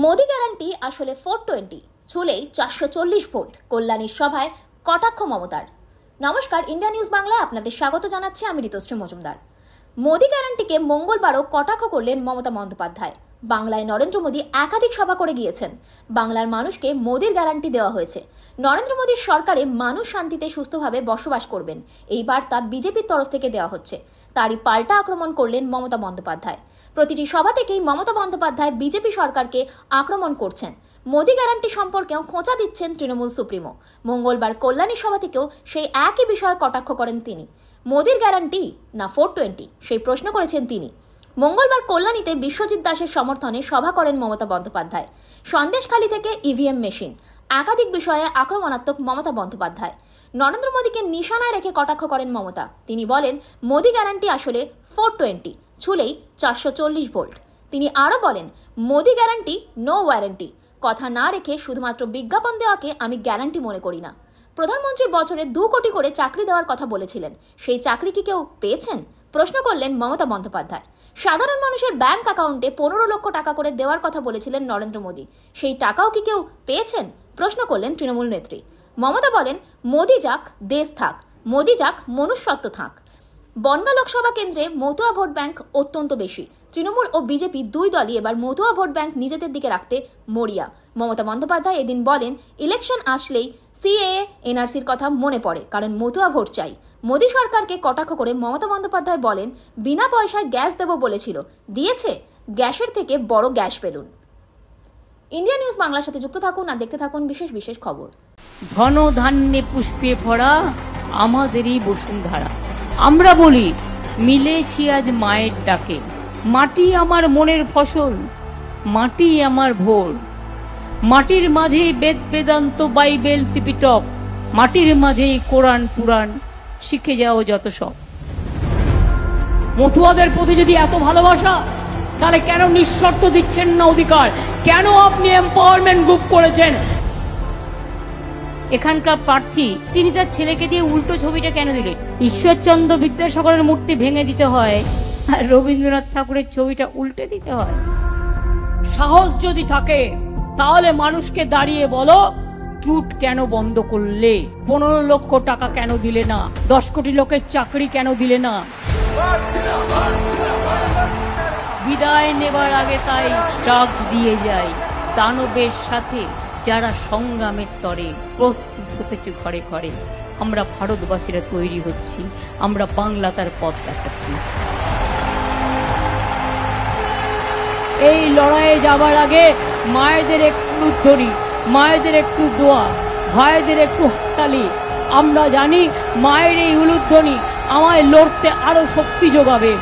Modi guarantee আসলে 420, ছুলেই 440 volt. কল্যাণীর সভায় কটাক্ষ মমতার। নমস্কার, ইন্ডিয়া নিউজ বাংলায় আপনাদের স্বাগত জানাচ্ছি আমি ঋতুশ্রী মজুমদার। মোদি গ্যারান্টিকে মঙ্গলবারও কটাক্ষ করলেন মমতা বন্দ্যোপাধ্যায়। বাংলায় নরেন্দ্র মোদী একাধিক সভা করে গিয়েছেন। বাংলার মানুষকে মোদির গ্যারান্টি দেওয়া হয়েছে। নরেন্দ্র মোদীর সরকারে মানুষ শান্তিতে সুস্থভাবে বসবাস করবেন, এই বার্তা বিজেপির তরফ থেকে দেওয়া হচ্ছে। তারই পাল্টা আক্রমণ করলেন মমতা বন্দ্যোপাধ্যায়। প্রতিটি সভা থেকেই মমতা বন্দ্যোপাধ্যায় বিজেপি সরকারকে আক্রমণ করছেন। মোদি গ্যারান্টি সম্পর্কেও খোঁচা দিচ্ছেন তৃণমূল সুপ্রিমো। মঙ্গলবার কল্যাণী সভা থেকেও সেই একই বিষয়ে কটাক্ষ করেন তিনি। মোদির গ্যারান্টি না 420, সেই প্রশ্ন করেছেন তিনি। মঙ্গলবার কল্যাণীতে বিশ্বজিৎ দাসের সমর্থনে সভা করেন মমতা বন্দ্যোপাধ্যায়। সন্দেশখালী থেকে ইভিএম মেশিন, একাধিক বিষয়ে আক্রমণাত্মক মমতা বন্দ্যোপাধ্যায়। নরেন্দ্র মোদীকে নিশানায় রেখে কটাক্ষ করেন মমতা। তিনি বলেন, মোদি গ্যারান্টি আসলে 420, ছুলেই 440 ভোল্ট। তিনি আরও বলেন, মোদি গ্যারান্টি নো ওয়ারেন্টি। কথা না রেখে শুধুমাত্র বিজ্ঞাপন দেওয়াকে আমি গ্যারান্টি মনে করি না। প্রধানমন্ত্রী বছরে 2 কোটি করে চাকরি দেওয়ার কথা বলেছিলেন, সেই চাকরি কি কেউ পেয়েছেন? প্রশ্ন করলেন মমতা বন্দ্যোপাধ্যায়। সাধারণ মানুষের ব্যাংক অ্যাকাউন্টে 15 লক্ষ টাকা করে দেওয়ার কথা বলেছিলেন নরেন্দ্র মোদী, সেই টাকাও কি কেউ পেয়েছেন? প্রশ্ন করলেন তৃণমূল নেত্রী। মমতা বলেন, মোদি যাক দেশ থাক, মোদি যাক মনুষ্যত্ব থাক। বনগাঁ লোকসভা কেন্দ্রে মতুয়া ভোট ব্যাংক অত্যন্ত বেশি। তৃণমূল ও বিজেপি দুই দলই এবার মতুয়া ভোট ব্যাংক নিজেদের দিকে রাখতে মরিয়া। মমতা বন্দ্যোপাধ্যায় এদিন বলেন, ইলেকশন আসলেই সিএএ এনআরসির কথা মনে পড়ে, কারণ মতুয়া ভোট চাই। মোদী সরকারকে কটাক্ষ করে মমতা বন্দ্যোপাধ্যায় বলেন, বিনা পয়সায় গ্যাস দেব বলেছিল, দিয়েছে? গ্যাসের থেকে বড় গ্যাস পেলুন। ইন্ডিয়া নিউজ বাংলার সাথে যুক্ত থাকুন আর দেখতে থাকুন বিশেষ বিশেষ খবর। ধন ধান্যে পুষ্পে ভরা আমাদেরই বসুন্ধরা। আমরা বলি, মিলেছি আজ মায়ের ডাকে। মাটি আমার মনের ফসল, মাটি আমার ভোর। মাটির মাঝেই বেদ বেদান্ত বাইবেল ত্রিপিটক, মাটির মাঝেই কোরআন পুরাণ, শিখে যাও যত সব। মতুয়াদের প্রতি যদি এত ভালোবাসা, তাহলে কেন নিঃশর্ত দিচ্ছেন না অধিকার? কেন আপনি এম্পাওয়ারমেন্ট গ্রুপ করেছেন? এখানকার প্রার্থী তিনি তার ছেলেকে দিয়ে উল্টো ছবিটা কেন দিলেন? ঈশ্বরচন্দ্র বিদ্যাসাগরের মূর্তি ভেঙে দিতে হয় আর রবীন্দ্রনাথ ঠাকুরের ছবিটা উল্টে দিতে হয়? সাহস যদি থাকে তাহলে মানুষকে দাঁড়িয়ে বলো, ট্রুট কেন বন্ধ করলে? 15 লক্ষ টাকা কেন দিলে না? 10 কোটি লোকের চাকরি কেন দিলে না? বিদায় নেবার আগে তাই ডাক দিয়ে যাই, দানবের সাথে যারা সংগ্রামের তরে প্রস্তুত হতেছে ঘরে ঘরে। আমরা ভারতবাসীরা তৈরি হচ্ছি, আমরা বাংলা তার পথ দেখাচ্ছি। এই লড়াইয়ে যাবার আগে মায়েদের একটু উদ্ধরি, মায়েদের একটু দোয়া, ভাইদের একটু হাততালি। আমরা জানি মায়ের এই উলুধ্বনি আমায় লড়তে আরো শক্তি যোগাবে।